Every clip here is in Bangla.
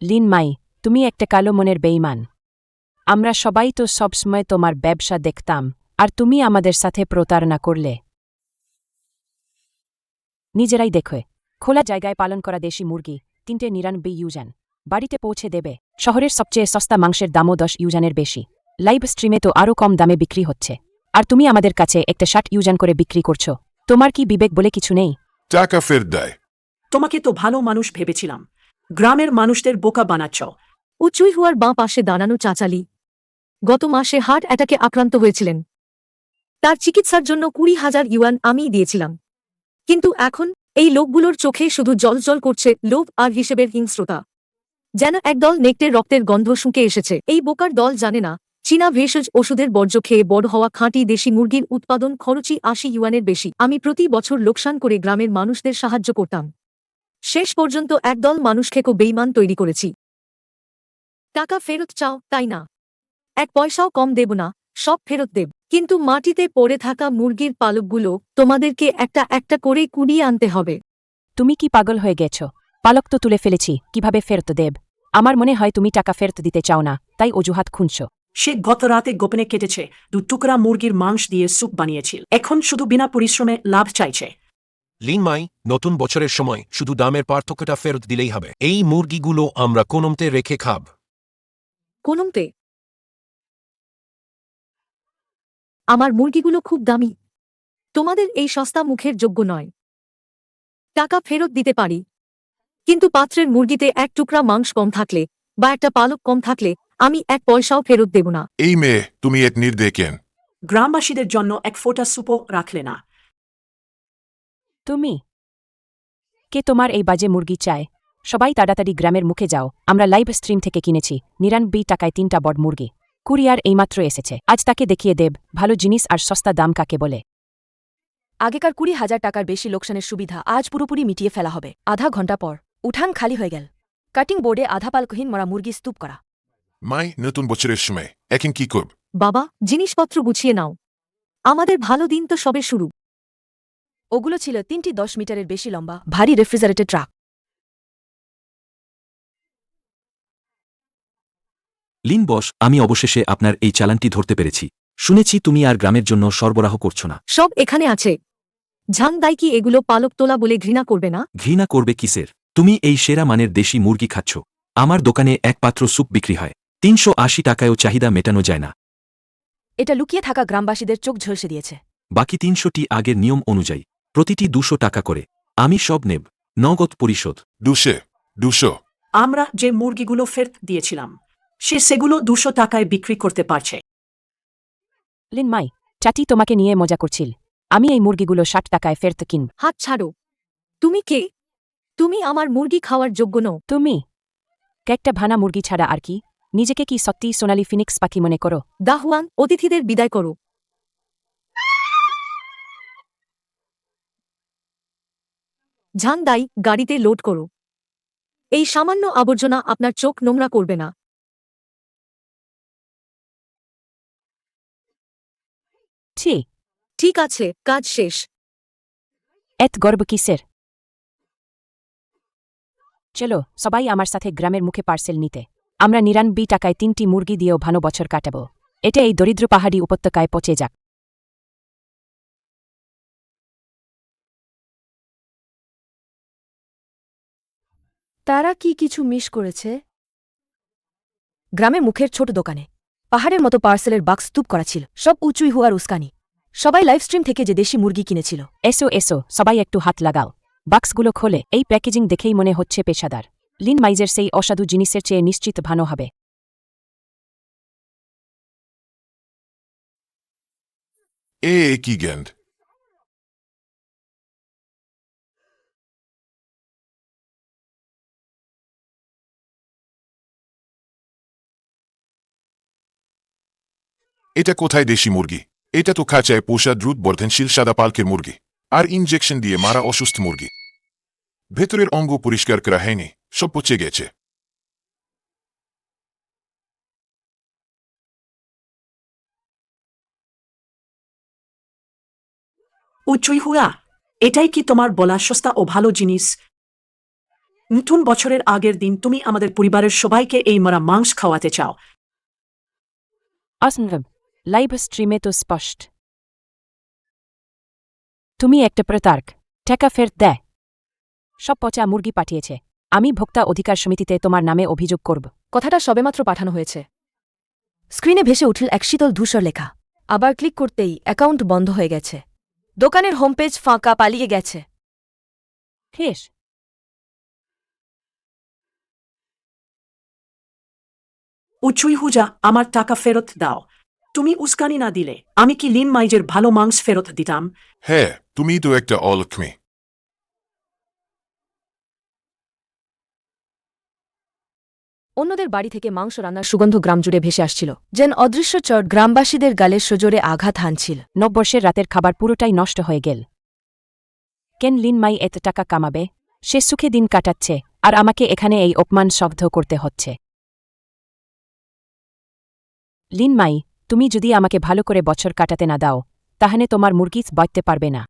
লিন মাই, তুমি একটা কালো মনের বেঈমান। আমরা সবাই তো সবসময় তোমার ব্যবসা দেখতাম, আর তুমি আমাদের সাথে প্রতারণা করলে। নিজেরাই দেখো, খোলা জায়গায় পালন করা দেশি মুরগি 399 ইউজান বাড়িতে পৌঁছে দেবে। শহরের সবচেয়ে সস্তা মাংসের দামও 10 ইউজানের বেশি। লাইভ স্ট্রিমে তো আরও কম দামে বিক্রি হচ্ছে, আর তুমি আমাদের কাছে একটা 60 ইউজান করে বিক্রি করছো। তোমার কি বিবেক বলে কিছু নেই? টাকা ফেরত দেয়। তোমাকে তো ভালো মানুষ ভেবেছিলাম, গ্রামের মানুষদের বোকা বানাচ্ছ। উচুই হুয়ার বাঁ পাশে দাঁড়ানো চাচালি গত মাসে হার্ট অ্যাটাকে আক্রান্ত হয়েছিলেন। তার চিকিৎসার জন্য 20,000 ইউয়ান আমিই দিয়েছিলাম। কিন্তু এখন এই লোকগুলোর চোখে শুধু জলজল করছে লোভ আর হিসেবের হিংস্রতা। যেন একদল নেকটের রক্তের গন্ধ শুঁকে এসেছে। এই বোকার দল জানে না চীনা ভেষজ ওষুধের বর্জ্য খেয়ে বড় হওয়া খাঁটি দেশি মুরগির উৎপাদন খরচই 80 ইউয়ানের বেশি। আমি প্রতি বছর লোকসান করে গ্রামের মানুষদের সাহায্য করতাম। শেষ পর্যন্ত একদল মানুষকেও বেইমান তৈরি করেছি। টাকা ফেরত চাও তাই না? 1 পয়সাও কম দেব না, সব ফেরত দেব। কিন্তু মাটিতে পড়ে থাকা মুরগির পালকগুলো তোমাদেরকে একটা একটা করে কুড়িয়ে আনতে হবে। তুমি কি পাগল হয়ে গেছ? পালক তো তুলে ফেলেছি, কিভাবে ফেরত দেব? আমার মনে হয় তুমি টাকা ফেরত দিতে চাও না, তাই অজুহাত খুঁজছ। সে গত রাতে গোপনে কেটেছে 2 টুকরা মুরগির মাংস দিয়ে স্যুপ বানিয়েছিল। এখন শুধু বিনা পরিশ্রমে লাভ চাইছে। লিন মাই, নতুন বছরের সময় শুধু দামের পার্থক্যটা ফেরত দিলেই হবে। এই মুরগিগুলো আমরা কোনমতে রেখে খাব। কোনমতে? আমার মুরগিগুলো খুব দামি, তোমাদের এই সস্তা মুখের যোগ্য নয়। টাকা ফেরত দিতে পারি, কিন্তু পাত্রের মুরগিতে 1 টুকরা মাংস কম থাকলে বা একটা পালক কম থাকলে আমি 1 পয়সাও ফেরত দেব না। এই মেয়ে, তুমি এক নির্দেকেন। গ্রামবাসীদের জন্য 1 ফোঁটা স্যুপও রাখলে না। তুমি কে? তোমার এই বাজে মুরগি চায়? সবাই তাড়াতাড়ি গ্রামের মুখে যাও, আমরা লাইভ স্ট্রিম থেকে কিনেছি 99 টাকায় 3টা বড় মুরগি। কুরিয়ার এইমাত্র এসেছে, আজ তাকে দেখিয়ে দেব ভালো জিনিস আর সস্তা দাম কাকে বলে। আগেকার 20,000 টাকার বেশি লোকসানের সুবিধা আজ পুরোপুরি মিটিয়ে ফেলা হবে। আধা ঘন্টা পর উঠান খালি হয়ে গেল। কাটিং বোর্ডে আধা পালকহীন মরা মুরগি স্তূপ করা। মাই, নতুন বছরের সময় এখন কি করব? বাবা, জিনিসপত্র গুছিয়ে নাও, আমাদের ভালো দিন তো সবে শুরু। ওগুলো ছিল 3টি 10 মিটারের বেশি লম্বা ভারী রেফ্রিজারেটেড ট্রাক। লিন বস, আমি অবশেষে আপনার এই চালানটি ধরতে পেরেছি। শুনেছি তুমি আর গ্রামের জন্য সরবরাহ করছো না। সব এখানে আছে। ঝাং দাই কি এগুলো পালক তোলা বলে ঘৃণা করবে না? ঘৃণা করবে কিসের? তুমি এই সেরা মানের দেশি মুরগি খাচ্ছ। আমার দোকানে এক পাত্র স্যুপ বিক্রি হয় 380 টাকায়ও চাহিদা মেটানো যায় না। এটা লুকিয়ে থাকা গ্রামবাসীদের চোখ ঝলসে দিয়েছে। বাকি 300টি আগের নিয়ম অনুযায়ী, প্রতিটি 200 টাকা করে। আমি সব নেব, নগদ পরিশোধ। 200। আমরা যে মুরগিগুলো ফেরত দিয়েছিলাম সে সেগুলো 200 টাকায় বিক্রি করতে পারছে। লিন মাই, চাচি তোমাকে নিয়ে মজা করছিল। আমি এই মুরগিগুলো 60 টাকায় ফেরত কিনব। হাত ছাড়ো। তুমি কে? তুমি আমার মুরগি খাওয়ার যোগ্য নও। তুমি একটা ভানা মুরগি ছাড়া আর কি? নিজেকে কি সত্যি সোনালি ফিনিক্স পাখি মনে করো? দাহুয়াং, অতিথিদের বিদায় করো। ঝাং দাই, গাড়িতে লোড করো। এই সামান্য আবর্জনা আপনার চোখ নোংরা করবে না। ছি, ঠিক আছে, কাজ শেষ। এত গর্ব কিসের? চলো সবাই আমার সাথে গ্রামের মুখে পার্সেল নিতে। আমরা 99 টাকায় 3টি মুরগি দিয়েও ভালো বছর কাটাব। এটা এই দরিদ্র পাহাড়ি উপত্যকায় পচে যাক। তারা কি কিছু মিস করেছে? গ্রামে মুখের ছোট দোকানে পাহাড়ের মতো পার্সেলের বাক্স স্তূপ করা ছিল, সব উঁচুই হুয়ার উস্কানি। সবাই লাইভ স্ট্রিম থেকে যে দেশি মুরগি কিনেছিল। এসো এসো, সবাই একটু হাত লাগাও। বাক্সগুলো খোলে। এই প্যাকেজিং দেখেই মনে হচ্ছে পেশাদার। লিন মাইজের সেই অসাধু জিনিসের চেয়ে নিশ্চিত ভালো হবে। কি গেন্ড? এটা কোথায় দেশি মুরগি? এটা তো খাঁচায় পোষা দ্রুত বর্ধনশীল সাদা পালকের মুরগি, আর ইনজেকশন দিয়ে মারা অসুস্থ মুরগি। ভেতরের অঙ্গ পরিষ্কার করা হয়নি, সব পচে গেছে। উচুই হুয়া, এটাই কি তোমার বলা সস্তা ও ভালো জিনিস? নতুন বছরের আগের দিন তুমি আমাদের পরিবারের সবাইকে এই মারা মাংস খাওয়াতে চাও। অসম্ভব। লাইভ স্ট্রিমে তো স্পষ্ট। তুমি একটা প্রতারক। টাকা ফেরত দেয়। সব পচা মুরগি পাঠিয়েছে। আমি ভোক্তা অধিকার সমিতিতে তোমার নামে অভিযোগ করব। কথাটা সবেমাত্র পাঠানো হয়েছে। স্ক্রিনে ভেসে উঠল এক শীতল ধূসর লেখা। আবার ক্লিক করতেই অ্যাকাউন্ট বন্ধ হয়ে গেছে। দোকানের হোমপেজ ফাঁকা, পালিয়ে গেছে। শেষ। উচুই হুজা, আমার টাকা ফেরত দাও। তুমি উস্কানি না দিলে আমি কি লিন মাইজের ভালো মাংস ফেরত দিতাম? হ্যাঁ, তুমি তো একটা অলক্ষ্মী। অন্যদের বাড়ি থেকে মাংস রান্নার সুগন্ধ গ্রাম জুড়ে ভেসে আসছিল, যেন অদৃশ্য চট গ্রামবাসীদের গালে সজোরে আঘাত হানছিল। নববর্ষের রাতের খাবার পুরোটাই নষ্ট হয়ে গেল। কেন লিন মাই এত টাকা কামাবে? সে সুখে দিন কাটাচ্ছে, আর আমাকে এখানে এই অপমান সহ্য করতে হচ্ছে। লিন মাই, তুমি যদি আমাকে ভালো করে বছর কাটাতে না দাও, তাহলে তোমার মুরগি বাঁচতে পারবে না।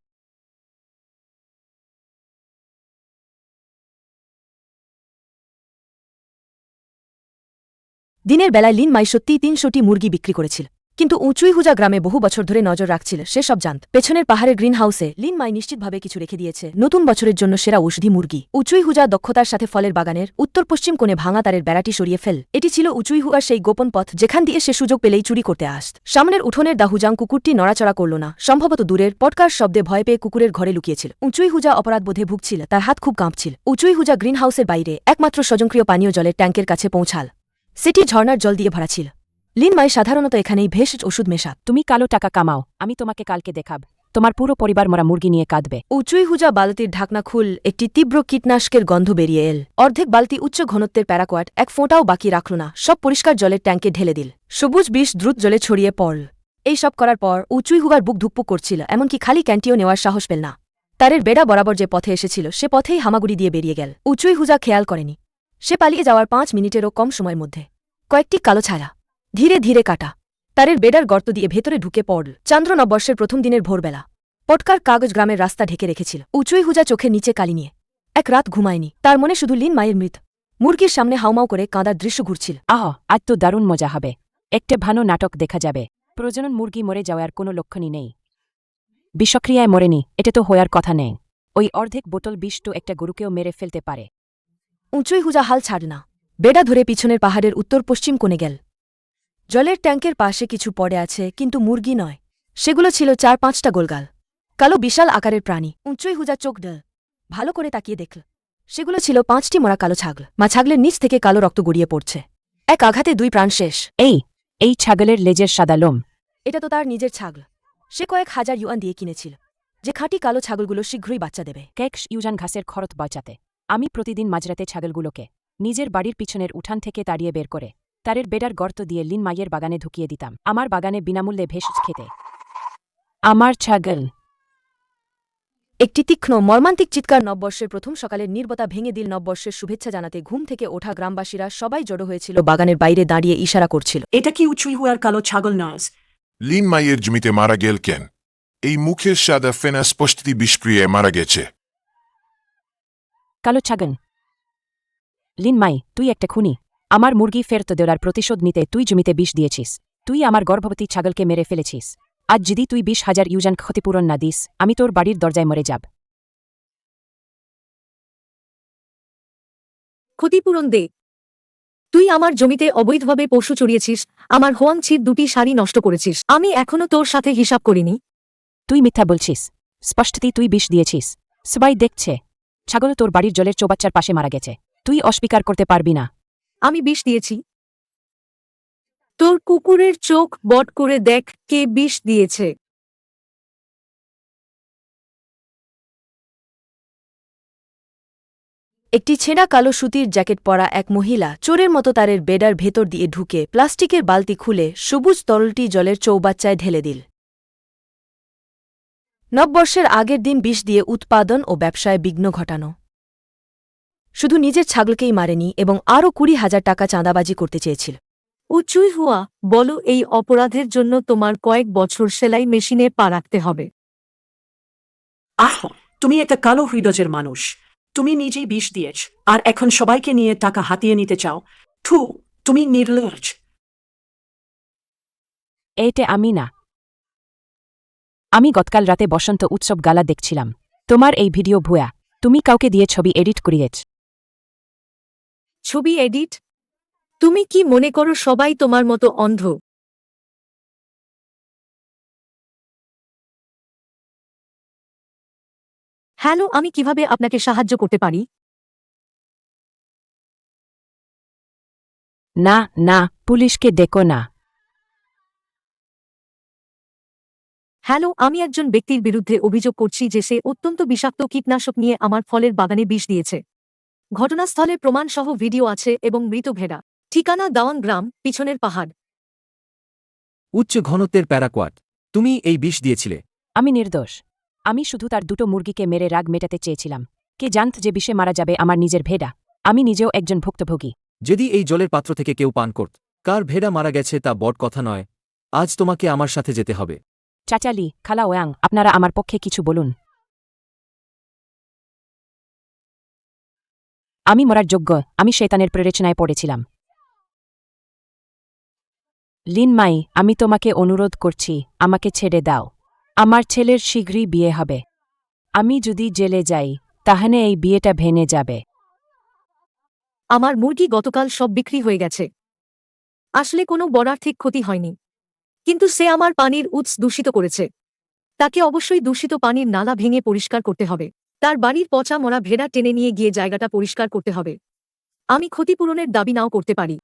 দিনের বেলায় লিন মাই সত্যিই ৩০০টি মুরগি বিক্রি করেছিল, কিন্তু উঁচুইহুজা গ্রামে বহু বছর ধরে নজর রাখছিল সে সব জানত। পেছনের পাহাড়ের গ্রিন হাউসে লিন মাই নিশ্চিতভাবে কিছু রেখে দিয়েছে নতুন বছরের জন্য সেরা ঔষধি মুরগি। উঁচুইহুজা দক্ষতার সাথে ফলের বাগানের উত্তর পশ্চিম কোণে ভাঙা তারের বেড়াটি সরিয়ে ফেল। এটি ছিল উঁচুইহুয়ার সেই গোপন পথ যেখান দিয়ে সে সুযোগ পেলেই চুরি করতে আসত। সামনের উঠোনের দাহুজাং কুকুরটি নড়াচড়া করল না, সম্ভবত দূরের পটকার শব্দে ভয় পেয়ে কুকুরের ঘরে লুকিয়েছিল। উঁচুইহুজা অপরাধবোধে ভুগছিল, তার হাত খুব কাঁপছিল। উঁচুইহুজা গ্রিন হাউসের বাইরে একমাত্র স্বয়ংক্রিয় পানীয় জলের ট্যাঙ্কের কাছে পৌঁছাল। সেটি ঝর্ণার জল দিয়ে ভরা ছিল। লিন মাই সাধারণত এখানেই ভেষজ ওষুধ মেশাত। তুমি কালো টাকা কামাও, আমি তোমাকে কালকে দেখাব। তোমার পুরো পরিবার মরা মুরগি নিয়ে কাঁদবে। উঁচুইহুজা বালতির ঢাকনা খুল, একটি তীব্র কীটনাশকের গন্ধ বেরিয়ে এল। অর্ধেক বালতি উচ্চ ঘনত্বের প্যারাকোয়াট এক ফোঁটাও বাকি রাখল না, সব পরিষ্কার জলের ট্যাঙ্কে ঢেলে দিল। সবুজ বিষ দ্রুত জলে ছড়িয়ে পড়ল। এই সব করার পর উঁচুইহুগার বুক ধুকপুক করছিল, এমনকি খালি ক্যান্টিও নেওয়ার সাহস পেল না। তারের বেড়া বরাবর যে পথে এসেছিল সে পথেই হামাগুড়ি দিয়ে বেরিয়ে গেল। উঁচুইহুজা খেয়াল করেনি সে পালিয়ে যাওয়ার ৫ মিনিটেরও কম সময়ের মধ্যে কয়েকটি কালো ছায়া ধীরে ধীরে কাটা তারের বেড়ার গর্ত দিয়ে ভেতরে ঢুকে পড়ল। চান্দ্র নববর্ষের প্রথম দিনের ভোরবেলা। পটকার কাগজ গ্রামের রাস্তা ঢেকে রেখেছিল। উঁচুইহুজা চোখের নিচে কালি নিয়ে এক রাত ঘুমায়নি। তার মনে শুধু লিন মায়ের মৃত মুরগির সামনে হাউমাউ করে কাঁদার দৃশ্য ঘুরছিল। আহ, আজ তো দারুণ মজা হবে। একটা ভালো নাটক দেখা যাবে। প্রজনন মুরগি মরে যাওয়ার কোনো লক্ষণই নেই। বিষক্রিয়ায় মরেনি, এটা তো হওয়ার কথা নেই। ওই অর্ধেক বোতল বিষ তো একটা গরুকেও মেরে ফেলতে পারে। উঁচুইহুজা হাল ছাড় না, বেড়া ধরে পিছনের পাহাড়ের উত্তর পশ্চিম কোণে গেল। জলের ট্যাঙ্কের পাশে কিছু পড়ে আছে, কিন্তু মুরগি নয়। সেগুলো ছিল ৪-৫টা গোলগাল কালো বিশাল আকারের প্রাণী। উঁচুইহুজা চোখ ডল ভালো করে তাকিয়ে দেখল সেগুলো ছিল ৫টি মরা কালো ছাগল। মা ছাগলের নিচ থেকে কালো রক্ত গড়িয়ে পড়ছে। এক আঘাতে ২ প্রাণ শেষ। এই ছাগলের লেজের সাদা লোম। এটা তো তার নিজের ছাগল। সে কয়েক হাজার ইউয়ান দিয়ে কিনেছিল, যে খাঁটি কালো ছাগলগুলো শীঘ্রই বাচ্চা দেবে। ক্যাক্স ইউজান ঘাসের খরচ বাঁচাতে আমি প্রতিদিন মাঝরাতে ছাগলগুলোকে নিজের বাড়ির পিছনের উঠান থেকে তাড়িয়ে বের করে তারের বেড়ার গর্ত দিয়ে লিন মাইয়ের বাগানে ঢুকিয়ে দিতাম, আমার বাগানে বিনামূল্যে ভেষজ খেতে। আমার ছাগল। একটি তীক্ষ্ণ মর্মান্তিক চিৎকার নববর্ষের প্রথম সকালের নির্বতা ভেঙে দিল। নববর্ষের শুভেচ্ছা জানাতে ঘুম থেকে ওঠা গ্রামবাসীরা সবাই জড়ো হয়েছিল, বাগানের বাইরে দাঁড়িয়ে ইশারা করছিল। এটা কি উচুইহুয়ার কালো ছাগল নয়? লিন মাইয়ের জমিতে মারা গেল কেন? এই মুখের সাদা ফেনা স্পষ্টতি বিষক্রিয়ায় মারা গেছে। কালো ছাগল। লিন মাই, তুই একটা খুনি। আমার মুরগি ফেরত দেওয়ার প্রতিশোধ নিতে তুই জমিতে বিষ দিয়েছিস। তুই আমার গর্ভবতী ছাগলকে মেরে ফেলেছিস। আজ যদি তুই ২০,০০০ ইউজান ক্ষতিপূরণ না দিস, আমি তোর বাড়ির দরজায় মরে যাব। ক্ষতিপূরণ দে। তুই আমার জমিতে অবৈধভাবে পশু চড়িয়েছিস, আমার হোয়াংছির ২টি শাড়ি নষ্ট করেছিস। আমি এখনো তোর সাথে হিসাব করিনি। তুই মিথ্যা বলছিস। স্পষ্টতই তুই বিষ দিয়েছিস। সবাই দেখছে। ছাগল তোর বাড়ির জলের চৌবাচ্চার পাশে মারা গেছে। তুই অস্বীকার করতে পারবি না। আমি বিষ দিয়েছি। তোর কুকুরের চোখ বট করে দেখ কে বিষ দিয়েছে। একটি ছেঁড়া কালো সুতির জ্যাকেট পরা এক মহিলা চোরের মতো তারের বেডার ভেতর দিয়ে ঢুকে প্লাস্টিকের বালতি খুলে সবুজ তরলটি জলের চৌবাচ্চায় ঢেলে দিল। নববর্ষের আগের দিন বিষ দিয়ে উৎপাদন ও ব্যবসায় বিঘ্ন ঘটানো। শুধু নিজের ছাগলকেই মারেনি এবং আরও ২০,০০০ টাকা চাঁদাবাজি করতে চেয়েছিল। উচুইহুয়া, বলো এই অপরাধের জন্য তোমার কয়েক বছর সেলাই মেশিনে পা রাখতে হবে। আহ, তুমি একটা কালো হৃদয়ের মানুষ। তুমি নিজেই বিষ দিয়েছ আর এখন সবাইকে নিয়ে টাকা হাতিয়ে নিতে চাও। থু, তুমি নির্লজ্জ। এইটে আমি না। আমি গতকাল রাতে বসন্ত উৎসব গালা দেখছিলাম। তোমার এই ভিডিও ভুয়া। তুমি কাউকে দিয়ে ছবি এডিট করিয়েছ। ছবি এডিট? তুমি কি মনে করো সবাই তোমার মতো অন্ধ? হ্যালো, আমি কিভাবে আপনাকে সাহায্য করতে পারি? না না, পুলিশকে ডেকো না। হ্যালো, আমি একজন ব্যক্তির বিরুদ্ধে অভিযোগ করছি যে সে অত্যন্ত বিষাক্ত কীটনাশক নিয়ে আমার ফলের বাগানে বিষ দিয়েছে। ঘটনাস্থলে প্রমাণসহ ভিডিও আছে এবং মৃত ভেড়া। ঠিকানা দাওয়ান গ্রাম, পিছনের পাহাড়। উচ্চ ঘনত্বের প্যারাকোয়াট, তুমি এই বিষ দিয়েছিলে। আমি নির্দোষ। আমি শুধু তার দুটো মুরগিকে মেরে রাগ মেটাতে চেয়েছিলাম। কে জানত যে বিষে মারা যাবে আমার নিজের ভেড়া। আমি নিজেও একজন ভুক্তভোগী। যদি এই জলের পাত্র থেকে কেউ পান করত, কার ভেড়া মারা গেছে তা বড় কথা নয়। আজ তোমাকে আমার সাথে যেতে হবে। চাচালি, খালা ওয়াং, আপনারা আমার পক্ষে কিছু বলুন। আমি মরার যোগ্য। আমি শয়তানের প্ররোচনায় পড়েছিলাম। লিন মাই, আমি তোমাকে অনুরোধ করছি, আমাকে ছেড়ে দাও। আমার ছেলের শীঘ্রই বিয়ে হবে। আমি যদি জেলে যাই তাহলে এই বিয়েটা ভেঙে যাবে। আমার মুরগি গতকাল সব বিক্রি হয়ে গেছে। আসলে কোনো বড় আর্থিক ক্ষতি হয়নি, কিন্তু সে আমার পানির উৎস দূষিত করেছে। তাকে অবশ্যই দূষিত পানির নালা ভেঙে পরিষ্কার করতে হবে। তার বাড়ির পচা মরা ভেড়া টেনে নিয়ে গিয়ে জায়গাটা পরিষ্কার করতে হবে। আমি ক্ষতিপূরণের দাবি নাও করতে পারি।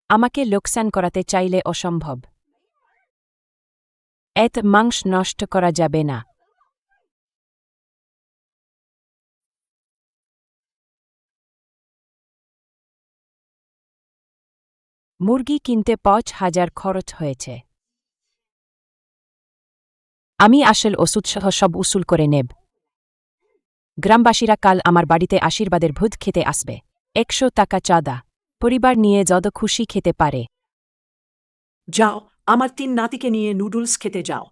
আমাকে লোকসান করাতে চাইলে অসম্ভব। এত মাংস নষ্ট করা যাবে না। মুরগি কিনতে ৫,০০০ খরচ হয়েছে। আমি আসল ওষুধসহ সব উসুল করে নেব। গ্রামবাসীরা কাল আমার বাড়িতে আশীর্বাদের ভূত খেতে আসবে। ১০০ টাকা চাঁদা। পরিবার নিয়ে যত খুশি খেতে পারে। যাও, আমার ৩ নাতিকে নিয়ে নুডলস খেতে যাও।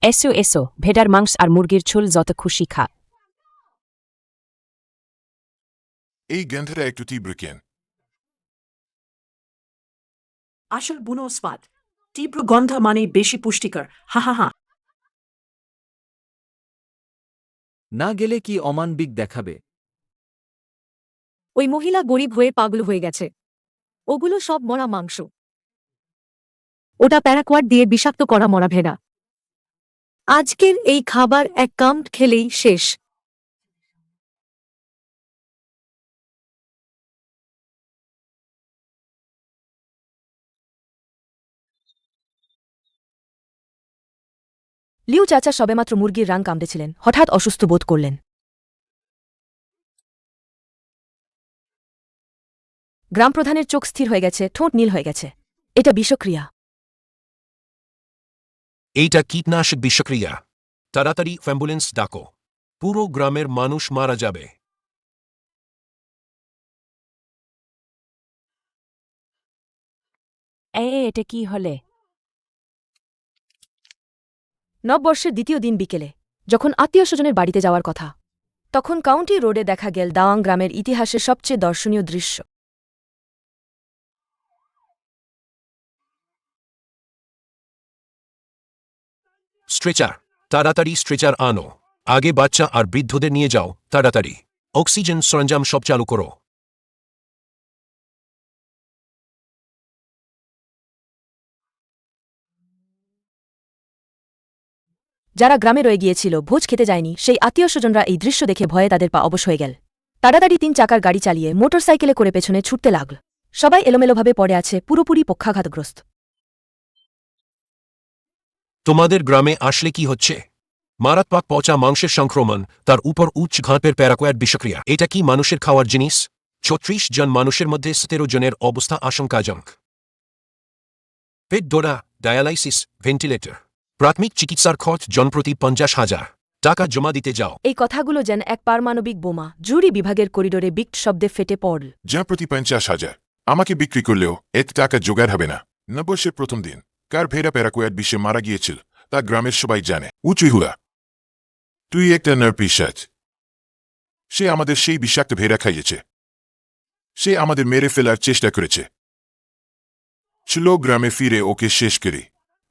এসো এসো, ভেড়ার মাংস আর মুরগির ঝোল যত খুশি খা। এই গন্ধটা একটু তীব্র কেন? আসল বুনো স্বাদ। তীব্র গন্ধ মানে বেশি পুষ্টিকর। হা হা হা। না গেলে কি অমানবিক দেখাবে? ওই মহিলা গরিব হয়ে পাগল হয়ে গেছে। ওগুলো সব মরা মাংস। ওটা প্যারাকোয়াট দিয়ে বিষাক্ত করা মরা ভেড়া। আজকের এই খাবার এক কামড় খেলেই শেষ। লিউ চাচা সবেমাত্র মুরগির রান কামড়েছিলেন, হঠাৎ অসুস্থ বোধ করলেন। গ্রামপ্রধানের চোখ স্থির হয়ে গেছে, ঠোঁট নীল হয়ে গেছে। এটা বিষক্রিয়া। এইটা কীটনাশক বিষক্রিয়া। তাড়াতাড়ি অ্যাম্বুলেন্স ডাকো। পুরো গ্রামের মানুষ মারা যাবে। এটা কি হলে? নববর্ষের দ্বিতীয় দিন বিকেলে, যখন আত্মীয় স্বজনের বাড়িতে যাওয়ার কথা, তখন কাউন্টি রোডে দেখা গেল দাওয়াং গ্রামের ইতিহাসের সবচেয়ে দর্শনীয় দৃশ্য। স্ট্রেচার, তাড়াতাড়ি স্ট্রেচার আনো। আগে বাচ্চা আর বৃদ্ধদের নিয়ে যাও, তাড়াতাড়ি। অক্সিজেন সরঞ্জাম সব চালু করো। যারা গ্রামে রয়ে গিয়েছিল, ভোজ খেতে যায়নি, সেই আত্মীয় স্বজনরা এই দৃশ্য দেখে ভয়ে তাদের পা অবশ হয়ে গেল। তাড়াতাড়ি ৩ চাকার গাড়ি চালিয়ে মোটরসাইকেলে করে পেছনে ছুটতে লাগল। সবাই এলোমেলোভাবে পড়ে আছে, পুরোপুরি পক্ষাঘাতগ্রস্ত। তোমাদের গ্রামে আসলে কি হচ্ছে? মারাত্মক পচা মাংসের সংক্রমণ, তার উপর উচ্চ ঘাপের প্যারাকোয়াড বিষক্রিয়া। এটা কি মানুষের খাওয়ার জিনিস? ৩৬ জন মানুষের মধ্যে ১৭ জনের অবস্থা আশঙ্কাজনক। পেট দোড়া, ডায়ালাইসিস, ভেন্টিলেটর। প্রাথমিক চিকিৎসার খরচ জনপ্রতি ৫০,০০০ টাকা জমা দিতে যাও। এই কথাগুলো যেন এক পারমাণবিক বোমা জুরি বিভাগের করিডোরে বিকট শব্দে ফেটে পড়ল। যা প্রতি ৫০,০০০। আমাকে বিক্রি করলেও এত টাকা জোগাড় হবে না। নববর্ষের প্রথম দিন কার ভেড়া প্যারাকোয়াড বিষে মারা গিয়েছিল তা গ্রামের সবাই জানে। উঁচুইহুলা, তুই একটা নারপিসাচ। সে আমাদের সেই বিষাক্ত ভেড়া খাইয়েছে। সে আমাদের মেরে ফেলার চেষ্টা করেছে। চলো গ্রামে ফিরে ওকে শেষ করি।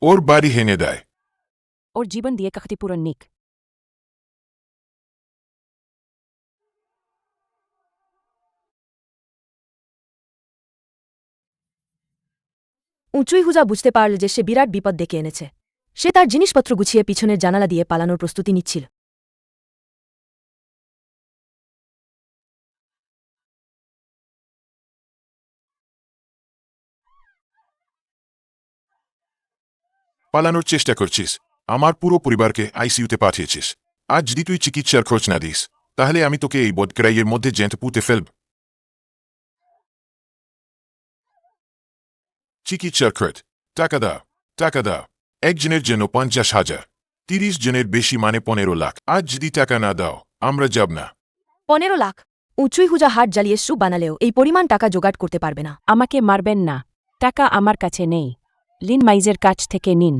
ওর বাড়ি হেনে দেয়। ওর জীবন দিয়ে ক্ষতিপূরণ নিক। উঁচুইহুজা বুঝতে পারল যে সে বিরাট বিপদ ডেকে এনেছে। সে তার জিনিসপত্র গুছিয়ে পিছনের জানালা দিয়ে পালানোর প্রস্তুতি নিচ্ছিল। পালানোর চেষ্টা করছিস। আমার পুরো পরিবারকে আইসিইউতে পাঠিয়েছিস। আজ যদি তুই চিকিৎসার খরচ না দিস তাহলে আমি তোকে এই বদকরাইয়ের মধ্যে জ্যান্ত পুঁতে ফেলব। চিকিৎসার খরচ টাকা দাও, টাকা দাও। একজনের জন্য ৫০,০০০, ৩০ জনের বেশি মানে ১৫ লাখ। আজ যদি টাকা না দাও আমরা যাব না। ১৫ লাখ! উঁচুইহুজা হাট জ্বালিয়ে স্যুপ বানালেও এই পরিমাণ টাকা জোগাড় করতে পারবে না। আমাকে মারবেন না, টাকা আমার কাছে নেই। লিন মাইজের কাছ থেকে নিন।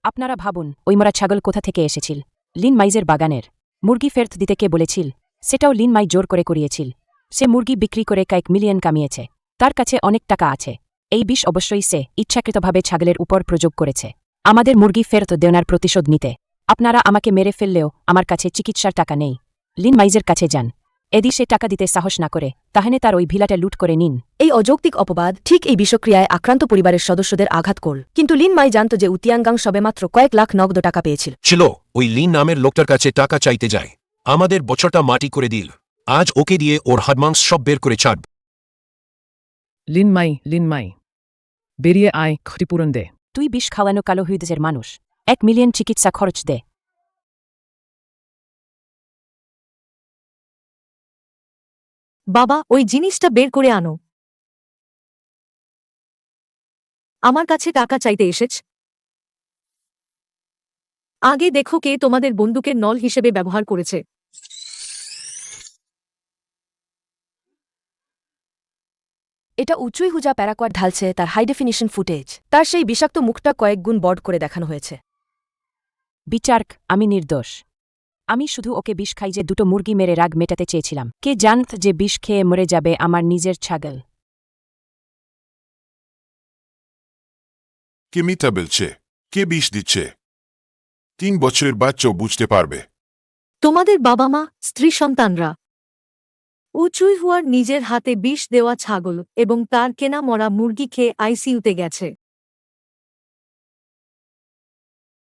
আপনারা ভাবুন ওই মরা ছাগল কোথা থেকে এসেছিল? লিন মাইজের বাগানের। মুরগি ফেরত দিতে কে বলেছিল? সেটাও লিন মাই জোর করে করিয়েছিল। সে মুরগি বিক্রি করে কয়েক মিলিয়ন কামিয়েছে। তার কাছে অনেক টাকা আছে। এই বিষ অবশ্যই সে ইচ্ছাকৃতভাবে ছাগলের উপর প্রযোগ করেছে আমাদের মুরগি ফেরত দেওয়ার প্রতিশোধ নিতে। আপনারা আমাকে মেরে ফেললেও আমার কাছে চিকিৎসার টাকা নেই। লিন মাইজের কাছে যান। এদি সে টাকা দিতে সাহস না করে তাহলে তার ওই ভিলাটা লুট করে নিন। এই অযৌক্তিক অপবাদ ঠিক এই বিষক্রিয়ায় আক্রান্ত পরিবারের সদস্যদের আঘাত করল। কিন্তু লিন মাই জানত যে উতিয়াঙ্গাং সবেমাত্র কয়েক লাখ নগদ টাকা পেয়েছিল। ছিল ওই লিন নামের লোকটার কাছে টাকা চাইতে যায়। আমাদের বছরটা মাটি করে দিল। আজ ওকে দিয়ে ওর হাডমাংস সব বের করে ছাড়ব। লিনমাই বেরিয়ে আয়, ক্ষতিপূরণ দে। তুই বিষ খাওয়ানো কালো হৃদয়ের মানুষ। ১ মিলিয়ন চিকিৎসা খরচ দে। বাবা, ওই জিনিসটা বের করে আনো। আমার কাছে টাকা চাইতে এসেছ? আগে দেখো কে তোমাদের বন্দুকের নল হিসেবে ব্যবহার করেছে। এটা উঁচুইহুজা প্যারাকোয়াড ঢালছে তার হাই ডেফিনিশন ফুটেজ। তার সেই বিষাক্ত মুখটা কয়েক গুণ বড় করে দেখানো হয়েছে। বিচারক, আমি নির্দোষ। আমি শুধু ওকে বিষ খাই যে দুটো মুরগি মেরে রাগ মেটাতে চেয়েছিলাম। কে জানত যে বিষ খেয়ে মরে যাবে আমার নিজের ছাগল? কে মিথ্যা বলছে? কে বিষ দিচ্ছে? ৩ বছরের বাচ্চাও বুঝতে পারবে। তোমাদের বাবা মা, স্ত্রী সন্তানরা। উঁচুইহুয়ার নিজের হাতে বিষ দেওয়া ছাগল এবং তার কেনা মরা মুরগি খেয়ে আইসিইউতে গেছে।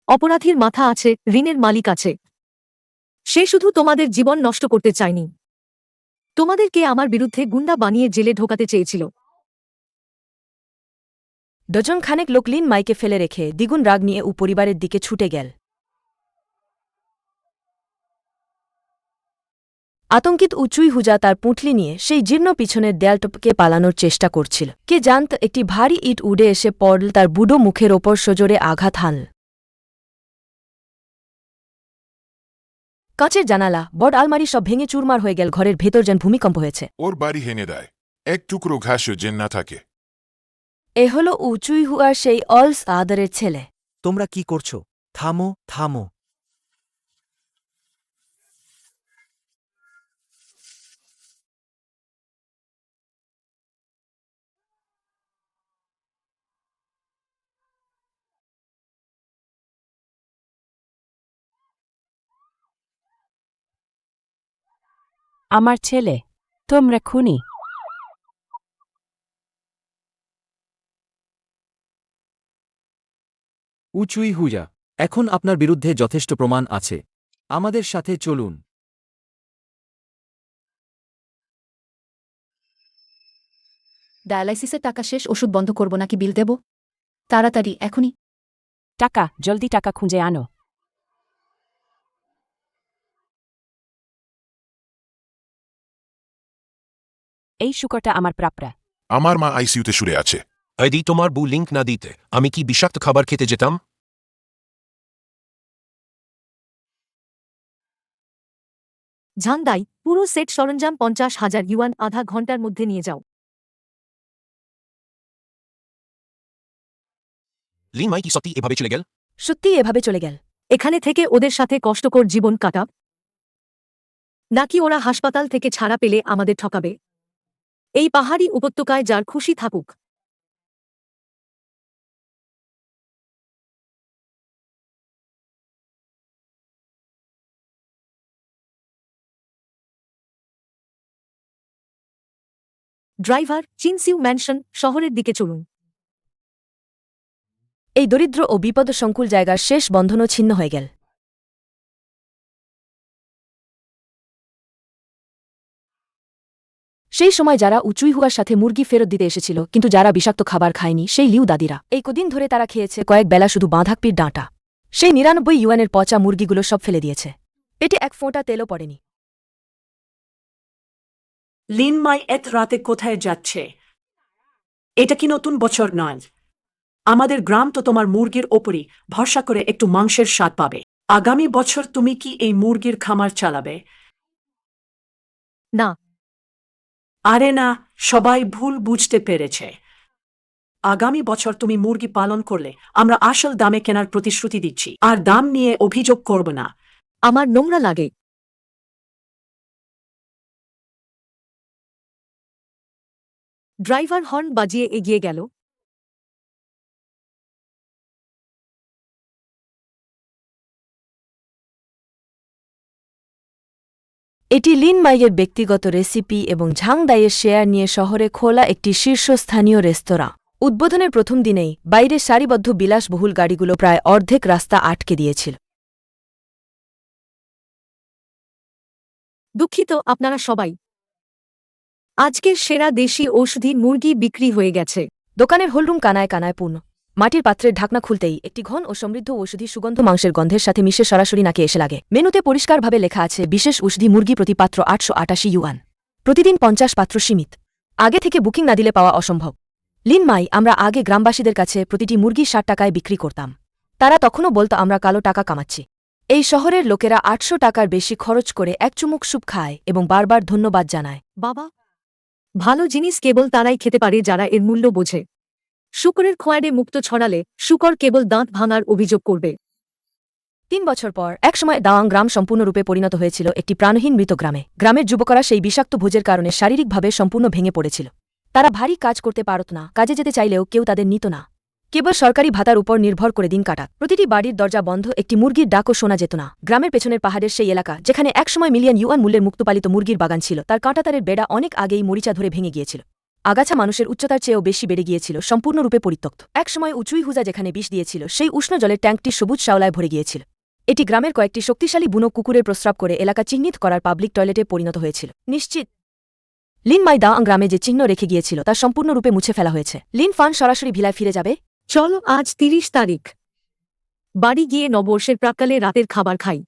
অপরাধীর মাথা আছে, ঋণের মালিক আছে। সে শুধু তোমাদের জীবন নষ্ট করতে চায়নি। তোমাদেরকে আমার বিরুদ্ধে গুন্ডা বানিয়ে জেলে ঢোকাতে চেয়েছিল। ডজন খানেক লোক লিন মাইকে ফেলে রেখে দ্বিগুণ রাগ নিয়ে পরিবারের দিকে ছুটে গেল। আতঙ্কিত উঁচুইহুজা তার পুঁটলি নিয়ে সেই জীর্ণ পিছনের দেয়াল টপকে পালানোর চেষ্টা করছিল। কে জানত একটি ভারী ইট উড়ে এসে পড়ল তার বুড়ো মুখের ওপর সজোরে আঘাত হানল। কাঁচের জানালা, বড় আলমারি সব ভেঙে চুরমার হয়ে গেল। ঘরের ভেতর যেন ভূমিকম্প হয়েছে। ওর বাড়ি হেনে দেয়। এক টুকরো ঘাসও যেন না থাকে। এ হল উঁচুইহুয়ার সেই অলস আদরের ছেলে। তোমরা কি করছো? থামো, থামো। আমার ছেলে, তোমরা খুনি। উঁচুইহুজা, এখন আপনার বিরুদ্ধে যথেষ্ট প্রমাণ আছে। আমাদের সাথে চলুন। ডায়ালাইসিসের টাকা শেষ, ওষুধ বন্ধ করব নাকি বিল দেব? তাড়াতাড়ি এখনই। টাকা, জলদি টাকা খুঁজে আনো। এই শুকরটা আমার প্রাপ্রা। আমার মা আইসিইউতে শুয়ে আছে। যদি তোমার বউ লিঙ্ক না দিতে আমি কি বিষাক্ত খাবার খেতে যেতাম? ঝাংদাই, পুরো সেট সরঞ্জাম 50,000 ইউয়ান আধা ঘন্টার মধ্যে নিয়ে যাও। লিন মাই কি সত্যি এভাবে চলে গেল? সত্যিই এভাবে চলে গেল? এখানে থেকে ওদের সাথে কষ্টকর জীবন কাটাব, নাকি ওরা হাসপাতাল থেকে ছাড়া পেলে আমাদের ঠকাবে? এই পাহাড়ি উপত্যকায় যার খুশি থাকুক। ড্রাইভার, চিনসিউ ম্যানশন শহরের দিকে চলুন। এই দরিদ্র ও বিপদসংকুল জায়গার শেষ বন্ধনও ছিন্ন হয়ে গেল। সেই সময় যারা উঁচুই হুয়ার সাথে মুরগি ফেরত দিতে এসেছিল কিন্তু যারা বিষাক্ত খাবার খায়নি সেই লিউ দাদিরা, এই কদিন ধরে তারা খেয়েছে কয়েক বেলা শুধু বাঁধাকপির ডাঁটা। সেই ৯৯ ইউয়ানের পচা মুরগিগুলো সব ফেলে দিয়েছে। এটি এক ফোঁটা তেলও পড়েনি। লিন মাই এত রাতে কোথায় যাচ্ছে? এটা কি নতুন বছর নয়? আমাদের গ্রাম তো তোমার মুরগির ওপরই ভরসা করে একটু মাংসের স্বাদ পাবে। আগামী বছর তুমি কি এই মুরগির খামার চালাবে? না। আরে না, সবাই ভুল বুঝতে পেরেছে। আগামী বছর তুমি মুরগি পালন করলে আমরা আসল দামে কেনার প্রতিশ্রুতি দিচ্ছি, আর দাম নিয়ে অভিযোগ করব না। আমার নোংরা লাগে। ড্রাইভার হর্ন বাজিয়ে এগিয়ে গেল। এটি লিন মাইয়ের ব্যক্তিগত রেসিপি এবং ঝাংদাইয়ের শেয়ার নিয়ে শহরে খোলা একটি শীর্ষস্থানীয় রেস্তোরাঁ। উদ্বোধনের প্রথম দিনেই বাইরে সারিবদ্ধ বিলাসবহুল গাড়িগুলো প্রায় অর্ধেক রাস্তা আটকে দিয়েছিল। দুঃখিত আপনারা সবাই, আজকের সেরা দেশি ঔষধি মুরগি বিক্রি হয়ে গেছে। দোকানের হোলরুম কানায় কানায় পূর্ণ। মাটির পাত্রের ঢাকনা খুলতেই একটি ঘন ও সমৃদ্ধ ঔষধি সুগন্ধ মাংসের গন্ধের সাথে মিশে সরাসরি নাকে এসে লাগে। মেনুতে পরিষ্কারভাবে লেখা আছে বিশেষ ঔষধি মুরগি প্রতি পাত্র 888 ইউয়ান। প্রতিদিন 50 পাত্র সীমিত। আগে থেকে বুকিং না দিলে পাওয়া অসম্ভব। লিন মাই, আমরা আগে গ্রামবাসীদের কাছে প্রতিটি মুরগি 60 টাকায় বিক্রি করতাম। তারা তখনও বলতো আমরা কালো টাকা কামাচ্ছি। এই শহরের লোকেরা 800 টাকার বেশি খরচ করে এক চুমুক স্যুপ খায় এবং বারবার ধন্যবাদ জানায়। বাবা, ভালো জিনিস কেবল তারাই খেতে পারে যারা এর মূল্য বোঝে। শুকরের খোঁয়াড়ে মুক্ত ছড়ালে শুকর কেবল দাঁত ভাঙার অভিযোগ করবে। ৩ বছর পর একসময় দাওয়াং গ্রাম সম্পূর্ণরূপে পরিণত হয়েছিল একটি প্রাণহীন মৃত গ্রামে। গ্রামের যুবকরা সেই বিষাক্ত ভোজের কারণে শারীরিকভাবে সম্পূর্ণ ভেঙে পড়েছিল। তারা ভারী কাজ করতে পারত না, কাজে যেতে চাইলেও কেউ তাদের নিত না। কেবল সরকারি ভাতার উপর নির্ভর করে দিন কাটাত। প্রতিটি বাড়ির দরজা বন্ধ, একটি মুরগির ডাকও শোনা যেত না। গ্রামের পেছনের পাহাড়ের সেই এলাকা যেখানে একসময় মিলিয়ন ইউয়ান মূল্যের মুক্তপালিত মুরগির বাগান ছিল, তার কাঁটাতারের বেড়া অনেক আগেই মরিচা ধরে ভেঙে গিয়েছিল। আগাছা মানুষের উচ্চতার চেয়েও বেশি বেড়ে গিয়েছিল, সম্পূর্ণরূপে পরিত্যক্ত। একসময় উঁচুই হুজা যেখানে বিষ দিয়েছিল সেই উষ্ণ জলের ট্যাঙ্কটি সবুজ শ্যাওলায় ভরে গিয়েছিল। এটি গ্রামের কয়েকটি শক্তিশালী বুনো কুকুরের প্রস্রাব করে এলাকা চিহ্নিত করার পাবলিক টয়লেটে পরিণত হয়েছিল। নিশ্চিত লিন মাই দাওয়াং গ্রামে যে চিহ্ন রেখে গিয়েছিল তা সম্পূর্ণরূপে মুছে ফেলা হয়েছে। লিন ফান সরাসরি ভিলায় ফিরে যাবে। চলো আজ 30 তারিখ, বাড়ি গিয়ে নববর্ষের প্রাক্কালে রাতের খাবার খাই।